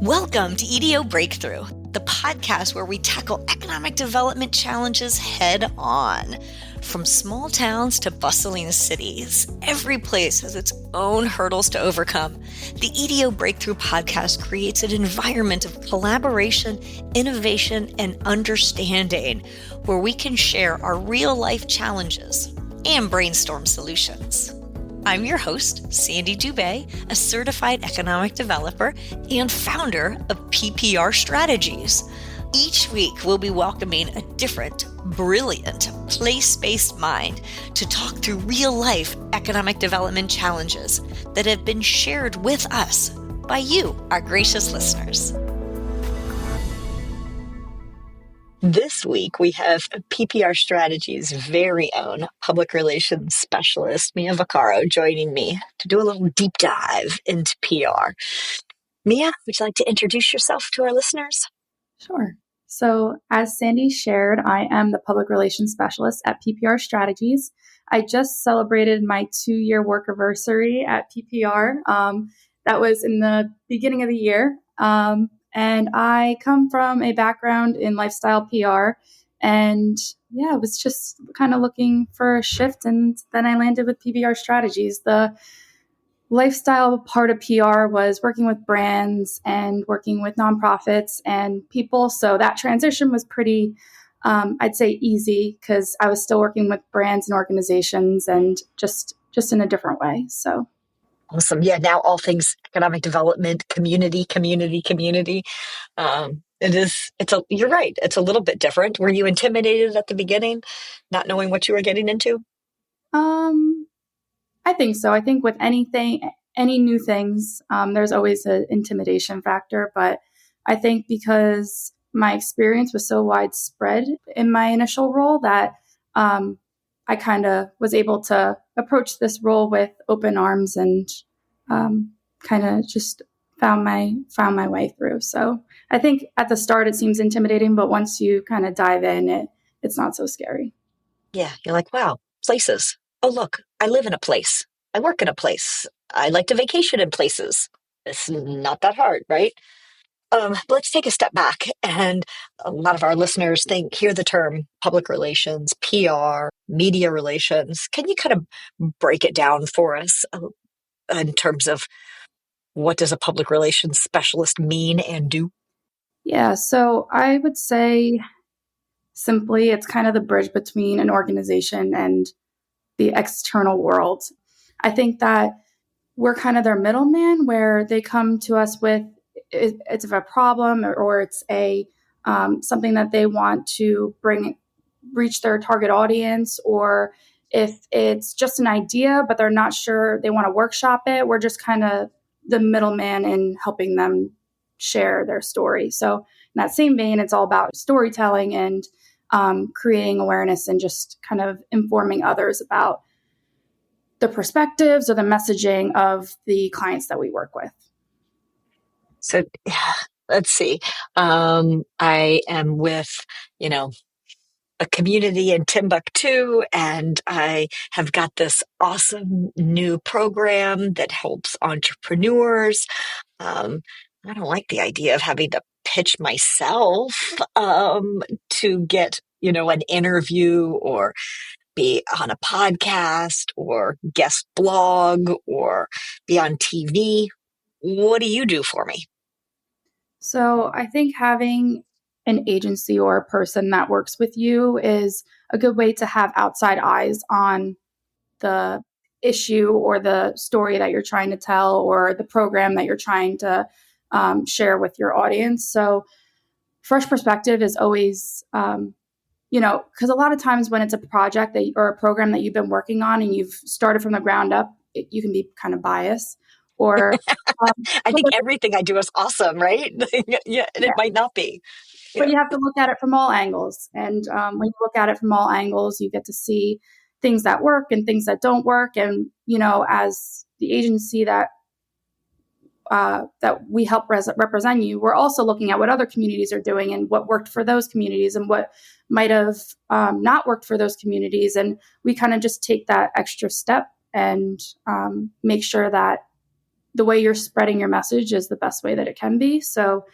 Welcome to EDO Breakthrough, the podcast where we tackle economic development challenges head on. From small towns to bustling cities, every place has its own hurdles to overcome. The EDO Breakthrough podcast creates an environment of collaboration, innovation, and understanding where we can share our real-life challenges and brainstorm solutions. I'm your host, Sandy Dubé, a certified economic developer and founder of PPR Strategies. Each week, we'll be welcoming a different, brilliant, place-based mind to talk through real-life economic development challenges that have been shared with us by you, our gracious listeners. This week, we have PPR Strategies' very own public relations specialist, Mia Vaccaro, joining me to do a little deep dive into PR. Mia, would you like to introduce yourself to our listeners? Sure. So as Sandy shared, I am the public relations specialist at PPR Strategies. I just celebrated my 2-year work anniversary at PPR. That was in the beginning of the year. And I come from a background in lifestyle PR. And yeah, I was just kind of looking for a shift. And then I landed with PPR Strategies. The lifestyle part of PR was working with brands and working with nonprofits and people. So that transition was pretty, I'd say, easy because I was still working with brands and organizations and just in a different way. So. Awesome. Yeah, now all things economic development, community. You're right. It's a little bit different. Were you intimidated at the beginning, not knowing what you were getting into? I think so. I think with any new things, there's always an intimidation factor. But I think because my experience was so widespread in my initial role that I kind of was able to approach this role with open arms and kind of just found my way through. So I think at the start it seems intimidating, but once you kind of dive in, it's not so scary. Yeah, you're like, wow, places. Oh, look, I live in a place. I work in a place. I like to vacation in places. It's not that hard, right? But let's take a step back. And a lot of our listeners hear the term public relations, PR, media relations. Can you kind of break it down for us in terms of what does a public relations specialist mean and do? Yeah, so I would say simply it's kind of the bridge between an organization and the external world. I think that we're kind of their middleman where they come to us with it's a problem or it's a something that they want to reach their target audience, or if it's just an idea but they're not sure they want to workshop it, we're just kind of the middleman in helping them share their story. So in that same vein, it's all about storytelling and creating awareness and just kind of informing others about the perspectives or the messaging of the clients that we work with. So let's see. I am with, a community in Timbuktu, and I have got this awesome new program that helps entrepreneurs. I don't like the idea of having to pitch myself to get, an interview or be on a podcast or guest blog or be on TV. What do you do for me? So I think having an agency or a person that works with you is a good way to have outside eyes on the issue or the story that you're trying to tell or the program that you're trying to share with your audience. So fresh perspective is always, because a lot of times when it's a project or a program that you've been working on and you've started from the ground up, you can be kind of biased. Or I think everything I do is awesome, right? Yeah, and it might not be. But you have to look at it from all angles. And when you look at it from all angles, you get to see things that work and things that don't work. And, as the agency that we help represent you, we're also looking at what other communities are doing and what worked for those communities and what might have not worked for those communities. And we kind of just take that extra step and make sure that the way you're spreading your message is the best way that it can be. So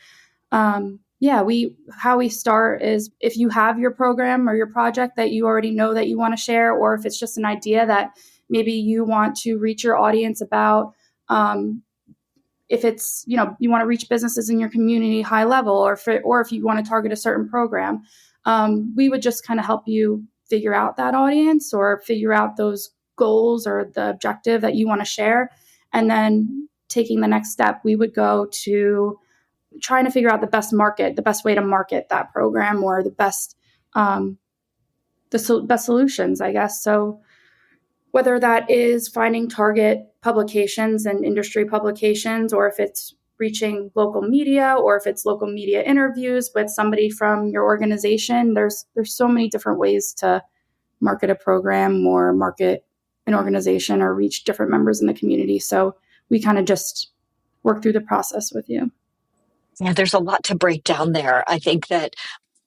how we start is if you have your program or your project that you already know that you want to share, or if it's just an idea that maybe you want to reach your audience about, if it's, you want to reach businesses in your community high level, or if you want to target a certain program, we would just kind of help you figure out that audience or figure out those goals or the objective that you want to share. And then taking the next step, we would go to trying to figure out the best way to market that program, or the best solutions, I guess. So whether that is finding target publications and industry publications, or if it's reaching local media, or if it's local media interviews with somebody from your organization, there's so many different ways to market a program or market an organization or reach different members in the community. So we kind of just work through the process with you. Yeah, there's a lot to break down there. I think that,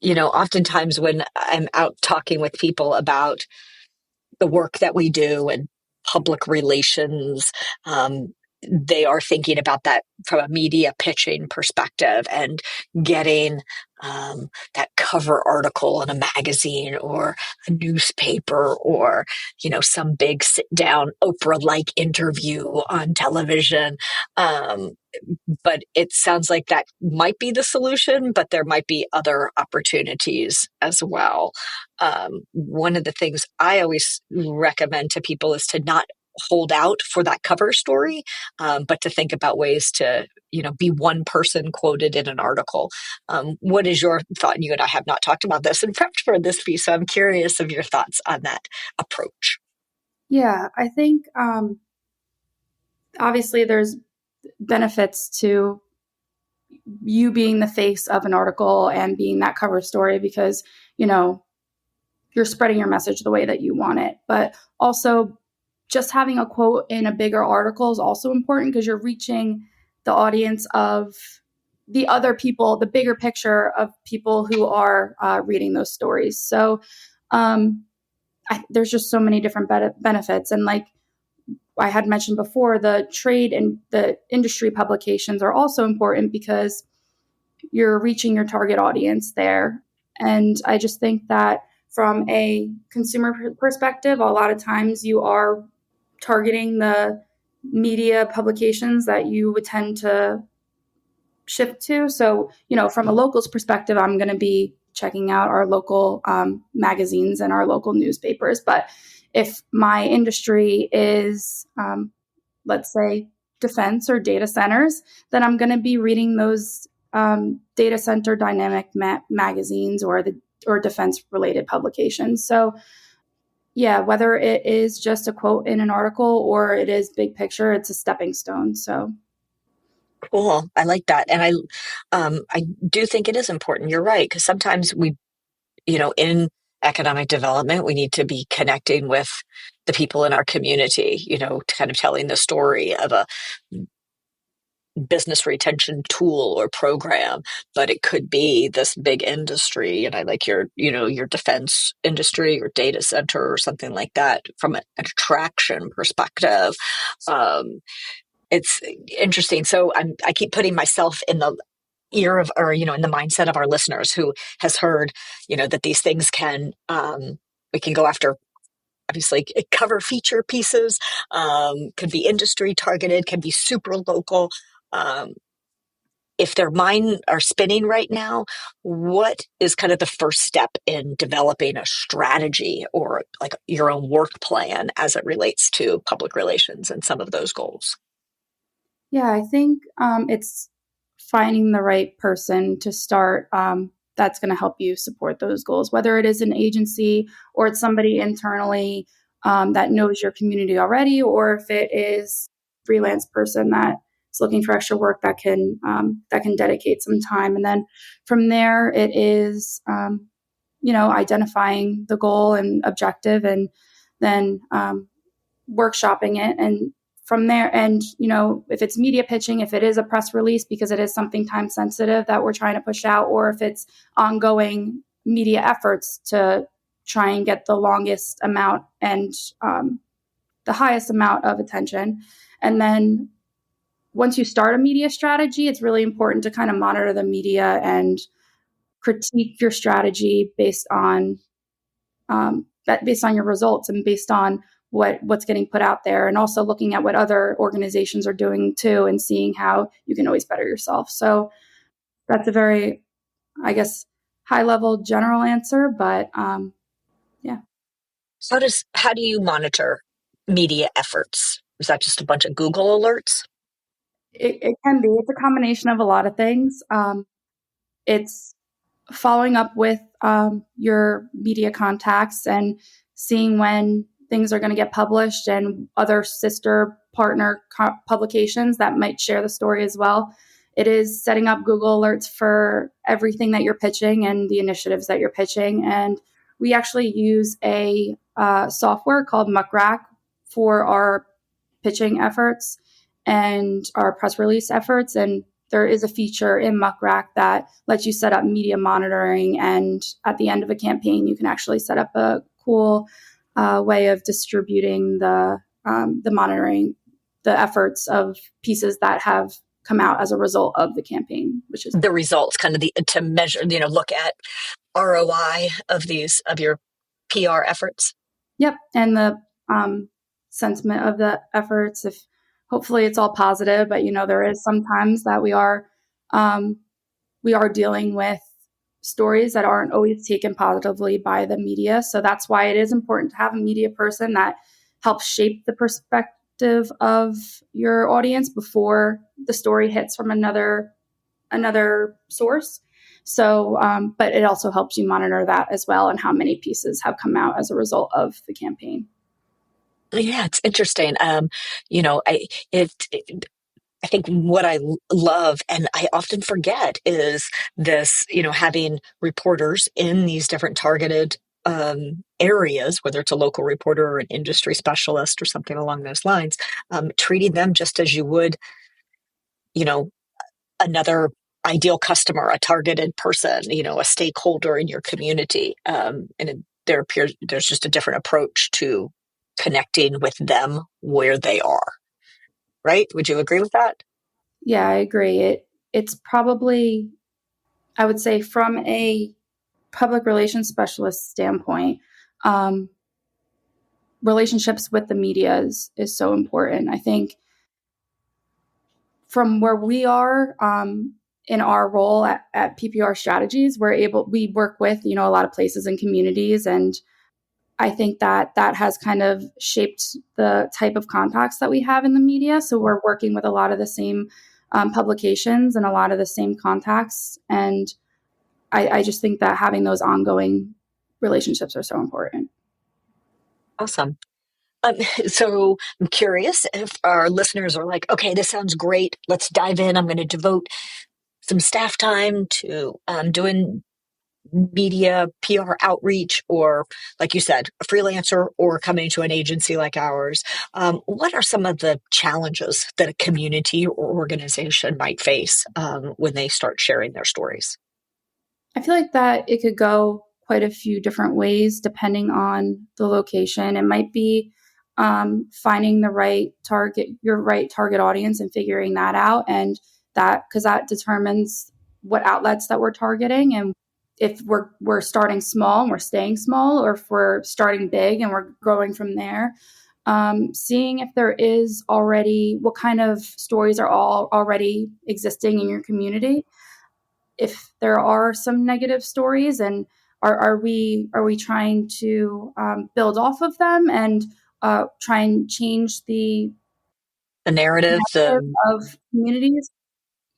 oftentimes when I'm out talking with people about the work that we do and public relations, they are thinking about that from a media pitching perspective and getting that cover article in a magazine or a newspaper, or some big sit down Oprah-like interview on television. But it sounds like that might be the solution, but there might be other opportunities as well. One of the things I always recommend to people is to not hold out for that cover story, but to think about ways to, be one person quoted in an article. What is your thought? And you and I have not talked about this and prepped for this piece, so I'm curious of your thoughts on that approach. Yeah, I think obviously there's benefits to you being the face of an article and being that cover story, because, you're spreading your message the way that you want it. But also just having a quote in a bigger article is also important, because you're reaching the audience of the other people, the bigger picture of people who are reading those stories. So there's just so many different benefits. And like I had mentioned before, the trade and the industry publications are also important because you're reaching your target audience there. And I just think that from a consumer perspective, a lot of times you are targeting the media publications that you would tend to shift to. So, from a local's perspective, I'm going to be checking out our local magazines and our local newspapers. But if my industry is, let's say, defense or data centers, then I'm going to be reading those data center dynamic magazines or defense related publications. So yeah, whether it is just a quote in an article or it is big picture, it's a stepping stone. So cool. I like that. And I do think it is important. You're right. Because sometimes we, in economic development, we need to be connecting with the people in our community, kind of telling the story of a business retention tool or program, but it could be this big industry. And I like your defense industry or data center or something like that from an attraction perspective. It's interesting. So I keep putting myself in the ear of, or, in the mindset of our listeners who has heard, that these things we can go after. Obviously, cover feature pieces, could be industry targeted, can be super local. If their mind are spinning right now, what is kind of the first step in developing a strategy or like your own work plan as it relates to public relations and some of those goals? yeah, I think it's finding the right person to start that's going to help you support those goals, whether it is an agency or it's somebody internally that knows your community already, or if it is a freelance person that is looking for extra work that can dedicate some time. And then from there, it is identifying the goal and objective, and then workshopping it. And from there, and if it's media pitching, if it is a press release because it is something time sensitive that we're trying to push out, or if it's ongoing media efforts to try and get the longest amount and the highest amount of attention. And then once you start a media strategy, it's really important to kind of monitor the media and critique your strategy based on based on your results and based on what's getting put out there, and also looking at what other organizations are doing too, and seeing how you can always better yourself. So that's a very, I guess, high level general answer, but yeah. How do you monitor media efforts? Is that just a bunch of Google alerts? It can be. It's a combination of a lot of things. It's following up with your media contacts and seeing when things are going to get published and other sister partner publications that might share the story as well. It is setting up Google alerts for everything that you're pitching and the initiatives that you're pitching. And we actually use a software called Muckrack for our pitching efforts and our press release efforts. And there is a feature in Muckrack that lets you set up media monitoring. And at the end of a campaign, you can actually set up a cool way of distributing the monitoring, the efforts of pieces that have come out as a result of the campaign, which is the results, kind of to measure, look at ROI of your PR efforts. Yep. And the sentiment of the efforts, if hopefully it's all positive, but there is sometimes that we are dealing with stories that aren't always taken positively by the media. So that's why it is important to have a media person that helps shape the perspective of your audience before the story hits from another source. So, but it also helps you monitor that as well, and how many pieces have come out as a result of the campaign. Yeah, it's interesting. I think what I love, and I often forget, is this, having reporters in these different targeted areas, whether it's a local reporter or an industry specialist or something along those lines, treating them just as you would, another ideal customer, a targeted person, a stakeholder in your community. And there's just a different approach to connecting with them where they are. Right? Would you agree with that? Yeah, I agree. It's probably, I would say, from a public relations specialist standpoint, relationships with the media is so important. I think from where we are in our role at PPR Strategies, we work with, a lot of places and communities. And I think that has kind of shaped the type of contacts that we have in the media. So we're working with a lot of the same publications and a lot of the same contacts. And I just think that having those ongoing relationships are so important. Awesome. So I'm curious if our listeners are like, okay, this sounds great. Let's dive in. I'm going to devote some staff time to doing media PR outreach, or, like you said, a freelancer or coming to an agency like ours. What are some of the challenges that a community or organization might face when they start sharing their stories? I feel like that it could go quite a few different ways depending on the location. It might be finding your right target audience and figuring that out, and because that determines what outlets that we're targeting, and if we're starting small and we're staying small, or if we're starting big and we're growing from there. Seeing if there is already, what kind of stories are all already existing in your community. If there are some negative stories, and are we trying to build off of them and try and change the narrative, narrative of communities,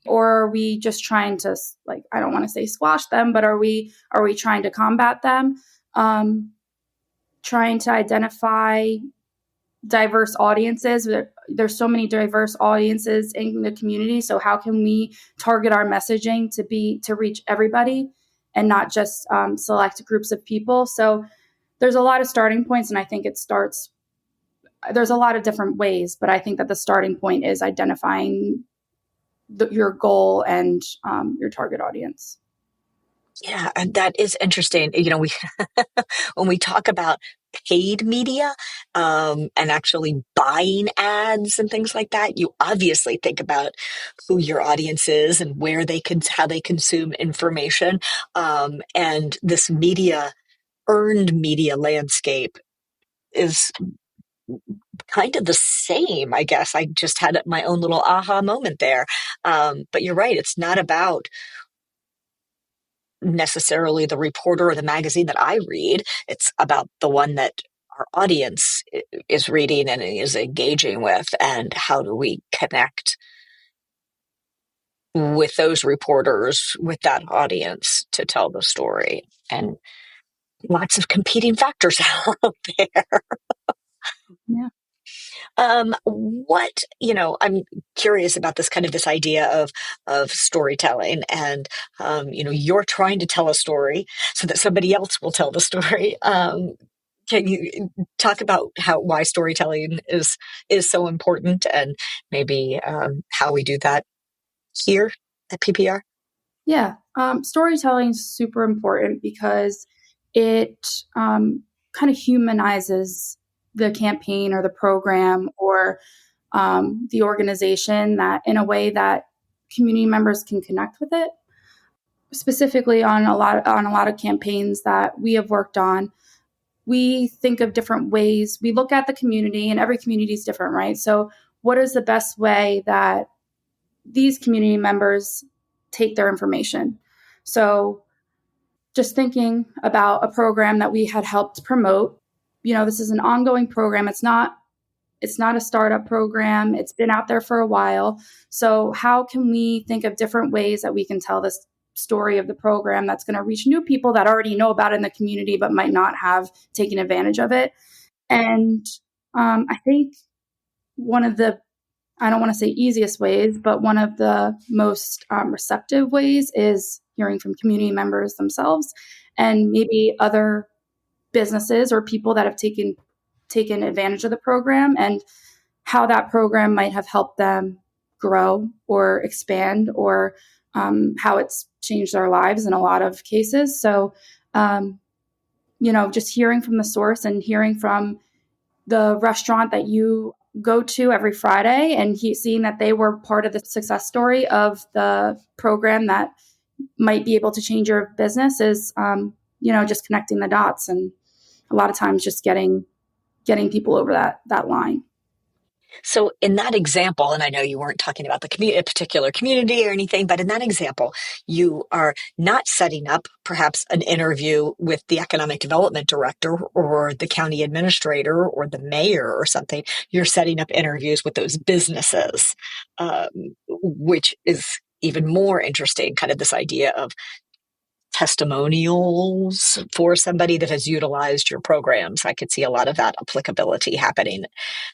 or are we just trying to, like, I don't want to say squash them, but are we trying to combat them? Trying to identify diverse audiences. There's so many diverse audiences in the community. So how can we target our messaging to reach everybody and not just select groups of people? So there's a lot of starting points, and I think there's a lot of different ways, but I think that the starting point is identifying your goal and your target audience. Yeah, and that is interesting. We when we talk about paid media and actually buying ads and things like that, you obviously think about who your audience is and where they can how they consume information. And this earned media landscape is kind of the same, I guess. I just had my own little aha moment there. But you're right, it's not about necessarily the reporter or the magazine that I read. It's about the one that our audience is reading and is engaging with, and how do we connect with those reporters, with that audience to tell the story. And lots of competing factors out there. Yeah. I'm curious about this idea of storytelling, and you're trying to tell a story so that somebody else will tell the story. Can you talk about why storytelling is so important, and maybe how we do that here at PPR? Yeah. Storytelling is super important because it kind of humanizes the campaign or the program or the organization that in a way that community members can connect with it. Specifically on a lot of campaigns that we have worked on, we think of different ways. We look at the community, and every community is different, right? So, what is the best way that these community members take their information? So, just thinking about a program that we had helped promote, this is an ongoing program. It's not a startup program. It's been out there for a while. So how can we think of different ways that we can tell this story of the program that's going to reach new people that already know about it in the community but might not have taken advantage of it? And I think one of the, I don't want to say easiest ways, but one of the most receptive ways is hearing from community members themselves and maybe other businesses or people that have taken advantage of the program and how that program might have helped them grow or expand, or how it's changed their lives in a lot of cases. So, just hearing from the source and hearing from the restaurant that you go to every Friday and seeing that they were part of the success story of the program that might be able to change your business is, just connecting the dots, and a lot of times just getting people over that line. So in that example, and I know you weren't talking about a particular community or anything, but in that example, you are not setting up perhaps an interview with the economic development director or the county administrator or the mayor or something. You're setting up interviews with those businesses, which is even more interesting, kind of this idea of testimonials for somebody that has utilized your programs. I could see a lot of that applicability happening.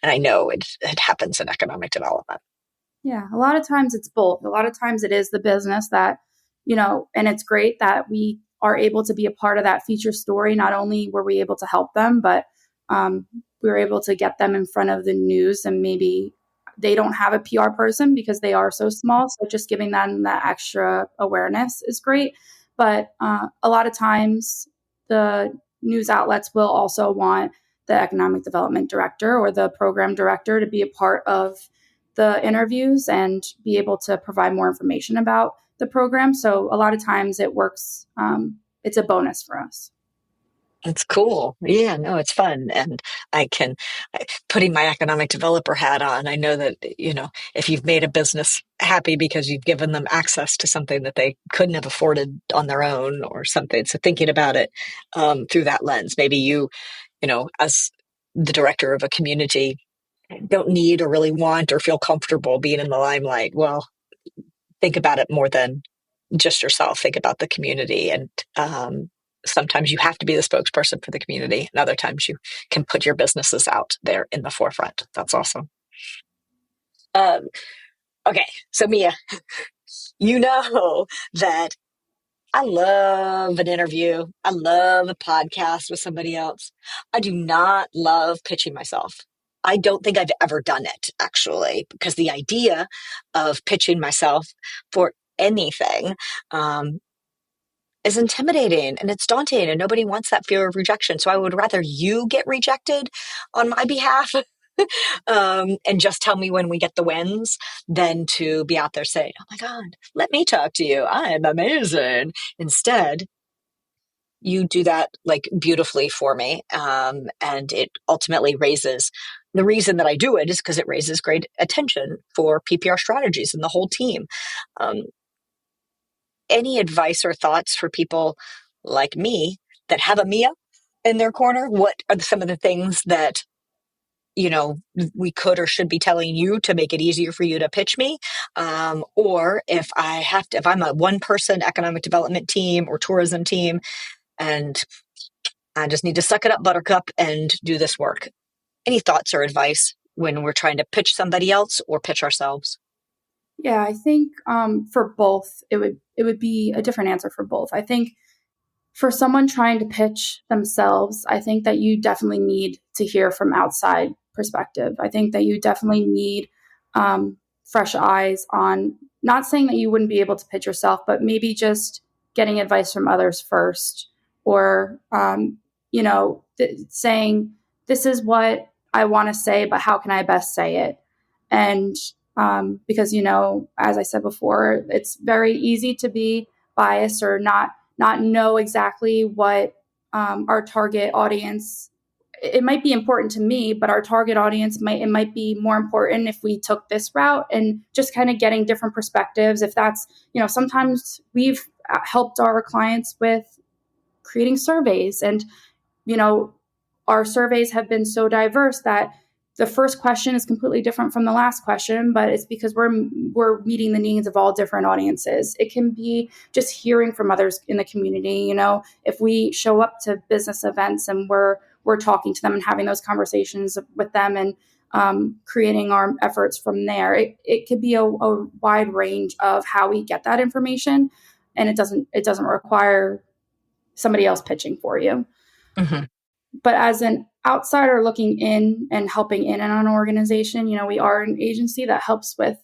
And I know it happens in economic development. Yeah, a lot of times it's both. A lot of times it is the business that, and it's great that we are able to be a part of that feature story. Not only were we able to help them, but we were able to get them in front of the news, and maybe they don't have a PR person because they are so small. So just giving them that extra awareness is great. But a lot of times the news outlets will also want the economic development director or the program director to be a part of the interviews and be able to provide more information about the program. So a lot of times it works. It's a bonus for us. It's cool. Yeah, no, it's fun. And putting my economic developer hat on, I know that, if you've made a business happy because you've given them access to something that they couldn't have afforded on their own or something. So thinking about it through that lens, maybe as the director of a community, don't need or really want or feel comfortable being in the limelight. Well, think about it more than just yourself. Think about the community. And sometimes you have to be the spokesperson for the community, and other times you can put your businesses out there in the forefront. That's awesome. Okay, so Mia, you know that I love an interview. I love a podcast with somebody else. I do not love pitching myself. I don't think I've ever done it, actually, because the idea of pitching myself for anything is intimidating and it's daunting, and nobody wants that fear of rejection. So I would rather you get rejected on my behalf and just tell me when we get the wins than to be out there saying, oh my God, let me talk to you. I'm amazing. Instead, you do that like beautifully for me. And it ultimately raises the reason that I do it is because it raises great attention for PPR Strategies and the whole team. Um, any advice or thoughts for people like me that have a Mia in their corner? What are some of the things that we could or should be telling you to make it easier for you to pitch me? Or if I'm a one person economic development team or tourism team, and I just need to suck it up, buttercup, and do this work. Any thoughts or advice when we're trying to pitch somebody else or pitch ourselves? Yeah, I think for both, it would be a different answer for both. I think for someone trying to pitch themselves, I think that you definitely need to hear from outside perspective. I think that you definitely need fresh eyes on, not saying that you wouldn't be able to pitch yourself, but maybe just getting advice from others first, or saying, this is what I want to say, but how can I best say it? And because as I said before, it's very easy to be biased or not know exactly what our target audience. It might be important to me, but our target audience might be more important if we took this route, and just kind of getting different perspectives. If that's, sometimes we've helped our clients with creating surveys, and our surveys have been so diverse that the first question is completely different from the last question, but it's because we're meeting the needs of all different audiences. It can be just hearing from others in the community. If we show up to business events and we're talking to them and having those conversations with them, and creating our efforts from there. It could be a wide range of how we get that information, and it doesn't require somebody else pitching for you. Mm-hmm. But as an outsider looking in and helping in on an organization, we are an agency that helps with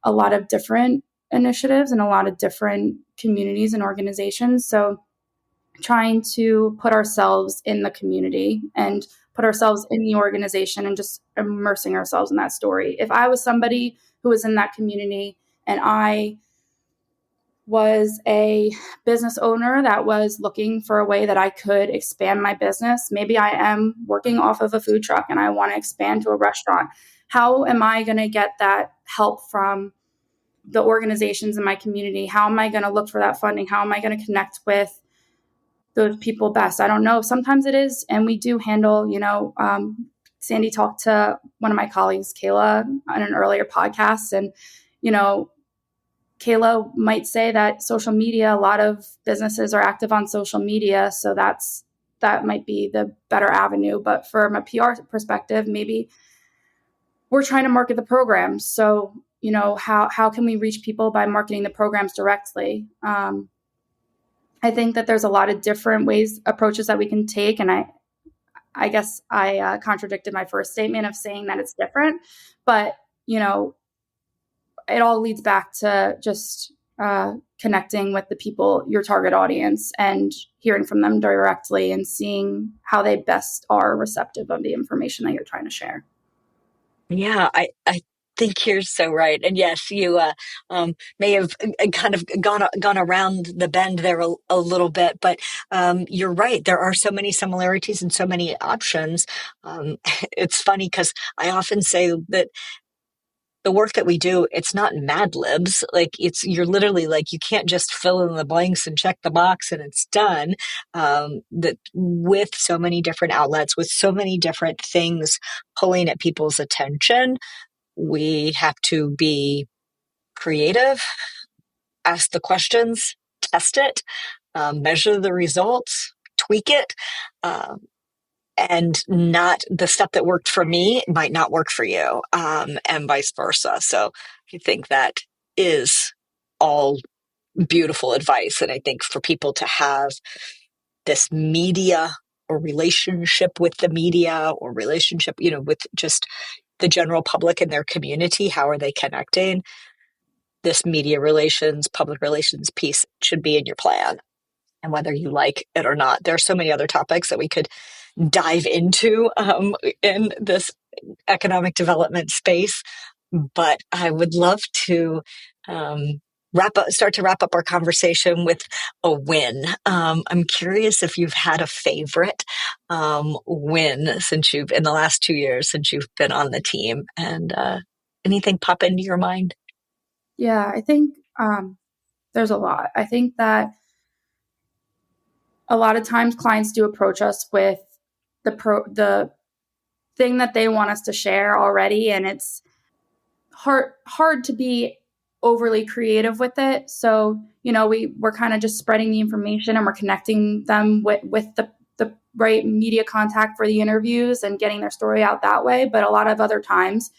a lot of different initiatives and a lot of different communities and organizations. So trying to put ourselves in the community and put ourselves in the organization and just immersing ourselves in that story. If I was somebody who was in that community and I was a business owner that was looking for a way that I could expand my business. Maybe I am working off of a food truck and I want to expand to a restaurant. How am I going to get that help from the organizations in my community? How am I going to look for that funding? How am I going to connect with those people best? I don't know. Sometimes it is, and we do handle, Sandy talked to one of my colleagues, Kayla, on an earlier podcast, and, Kayla might say that social media, a lot of businesses are active on social media. So that might be the better avenue. But from a PR perspective, maybe we're trying to market the programs. So, how can we reach people by marketing the programs directly? I think that there's a lot of different approaches that we can take. And I guess I contradicted my first statement of saying that it's different, but, it all leads back to just connecting with the people, your target audience, and hearing from them directly and seeing how they best are receptive of the information that you're trying to share. Yeah, I think you're so right. And yes, you may have kind of gone around the bend there a little bit, but you're right. There are so many similarities and so many options. It's funny because I often say that the work that we do, it's not Mad Libs. Like you're literally like, you can't just fill in the blanks and check the box and it's done. That with so many different outlets, with so many different things pulling at people's attention, we have to be creative, ask the questions, test it, measure the results, tweak it. And not the stuff that worked for me might not work for you, and vice versa. So I think that is all beautiful advice. And I think for people to have this media or relationship with the media or relationship, with just the general public and their community, how are they connecting? This media relations, public relations piece should be in your plan. and whether you like it or not. There are so many other topics that we could dive into in this economic development space, but I would love to start to wrap up our conversation with a win. I'm curious if you've had a favorite win since in the last 2 years since you've been on the team, and anything pop into your mind? Yeah, I think there's a lot. I think that a lot of times clients do approach us with the thing that they want us to share already, and it's hard to be overly creative with it. So, we're kind of just spreading the information, and we're connecting them with the right media contact for the interviews and getting their story out that way. But a lot of other times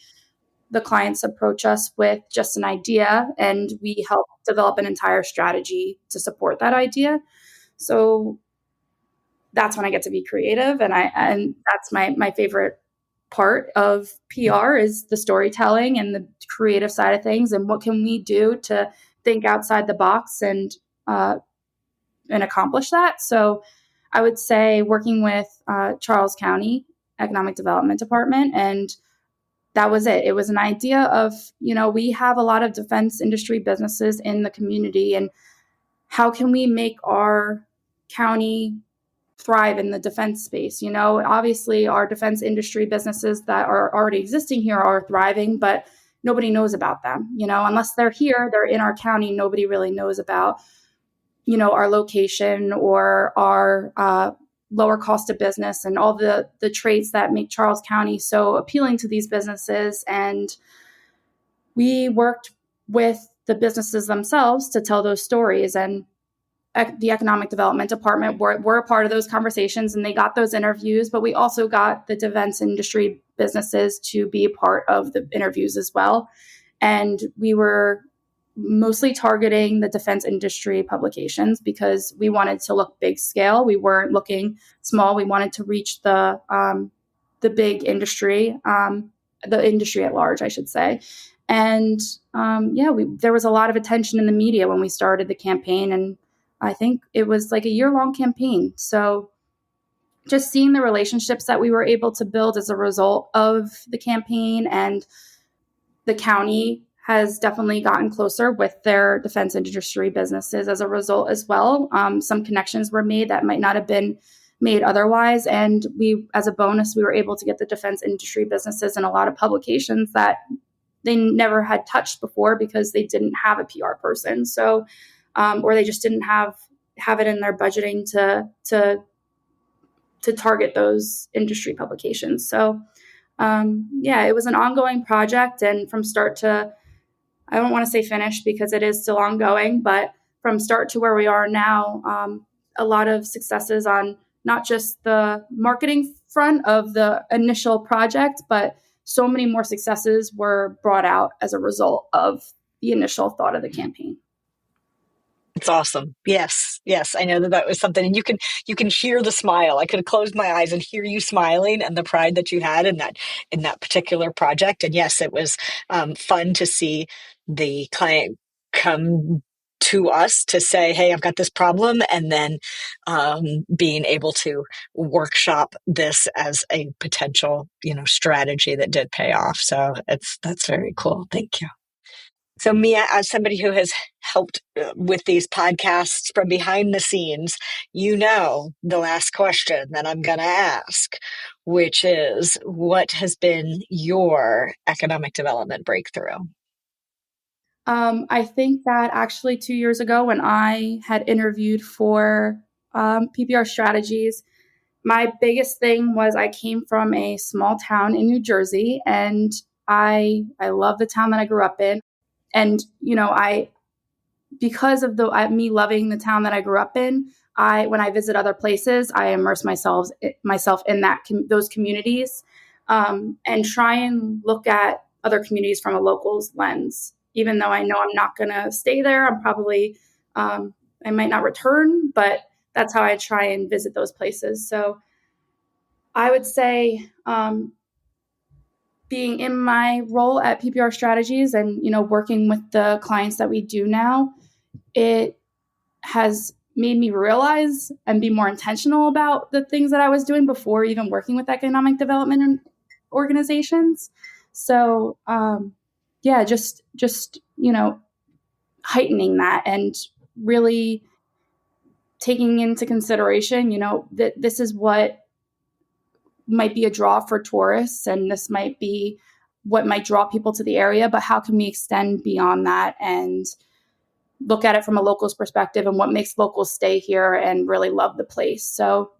the clients approach us with just an idea, and we help develop an entire strategy to support that idea. So that's when I get to be creative, and that's my favorite part of PR is the storytelling and the creative side of things, and what can we do to think outside the box and accomplish that. So I would say working with Charles County Economic Development Department, and that was it. It was an idea of, we have a lot of defense industry businesses in the community, and how can we make our county thrive in the defense space? Obviously our defense industry businesses that are already existing here are thriving, but nobody knows about them. Unless they're here, they're in our county. Nobody really knows about, our location or our lower cost of business and all the traits that make Charles County so appealing to these businesses. And we worked with the businesses themselves to tell those stories, and the economic development department were a part of those conversations, and they got those interviews, but we also got the defense industry businesses to be a part of the interviews as well. And we were mostly targeting the defense industry publications because we wanted to look big scale. We weren't looking small. We wanted to reach the big industry, the industry at large, I should say. And there was a lot of attention in the media when we started the campaign, and I think it was like a year-long campaign. So just seeing the relationships that we were able to build as a result of the campaign, and the county has definitely gotten closer with their defense industry businesses as a result as well. Some connections were made that might not have been made otherwise. And as a bonus, we were able to get the defense industry businesses in a lot of publications that they never had touched before because they didn't have a PR person. So, or they just didn't have it in their budgeting to target those industry publications. So, it was an ongoing project, and from start to, I don't want to say finish because it is still ongoing, but from start to where we are now, a lot of successes on not just the marketing front of the initial project, but so many more successes were brought out as a result of the initial thought of the campaign. It's awesome. Yes. I know that was something, and you can hear the smile. I could have closed my eyes and hear you smiling and the pride that you had in that particular project. And yes, it was fun to see the client come to us to say, "Hey, I've got this problem," and then being able to workshop this as a potential, strategy that did pay off. So that's very cool. Thank you. So, Mia, as somebody who has helped with these podcasts from behind the scenes, the last question that I'm going to ask, which is, what has been your economic development breakthrough? I think that actually 2 years ago, when I had interviewed for PPR Strategies, my biggest thing was I came from a small town in New Jersey, and I love the town that I grew up in. And, because of me loving the town that I grew up in, when I visit other places, I immerse myself in those communities, and try and look at other communities from a local's lens. Even though I know I'm not going to stay there, I'm probably, I might not return, but that's how I try and visit those places. So I would say, being in my role at PPR Strategies and, working with the clients that we do now, it has made me realize and be more intentional about the things that I was doing before even working with economic development organizations. So, just heightening that and really taking into consideration, that this is what might be a draw for tourists, and this might be what might draw people to the area, but how can we extend beyond that and look at it from a local's perspective and what makes locals stay here and really love the place. So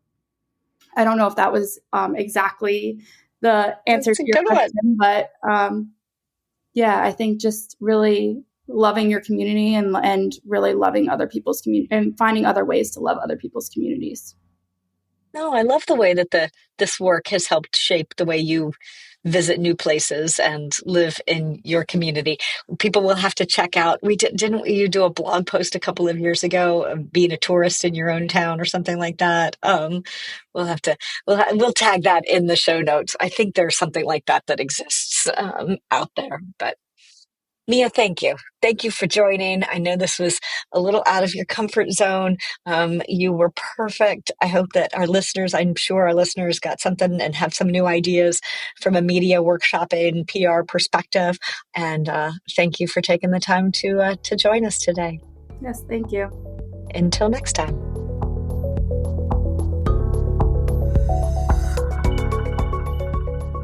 I don't know if that was exactly the answer to your question, but I think just really loving your community and really loving other people's community and finding other ways to love other people's communities. No, I love the way that this work has helped shape the way you visit new places and live in your community. People will have to check out. Didn't you do a blog post a couple of years ago of being a tourist in your own town or something like that? We'll tag that in the show notes. I think there's something like that exists out there. But Mia, thank you. Thank you for joining. I know this was a little out of your comfort zone. You were perfect. I hope that I'm sure our listeners got something and have some new ideas from a media workshopping PR perspective. And thank you for taking the time to join us today. Yes, thank you. Until next time.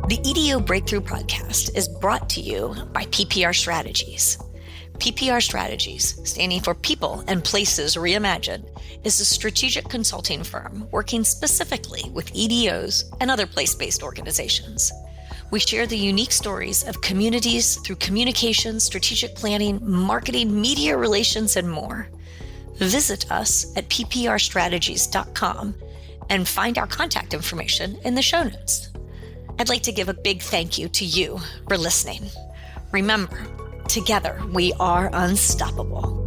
The EDO Breakthrough podcast is brought to you by PPR Strategies. PPR Strategies, standing for People and Places Reimagined, is a strategic consulting firm working specifically with EDOs and other place-based organizations. We share the unique stories of communities through communication, strategic planning, marketing, media relations, and more. Visit us at pprstrategies.com and find our contact information in the show notes. I'd like to give a big thank you to you for listening. Remember, together we are unstoppable.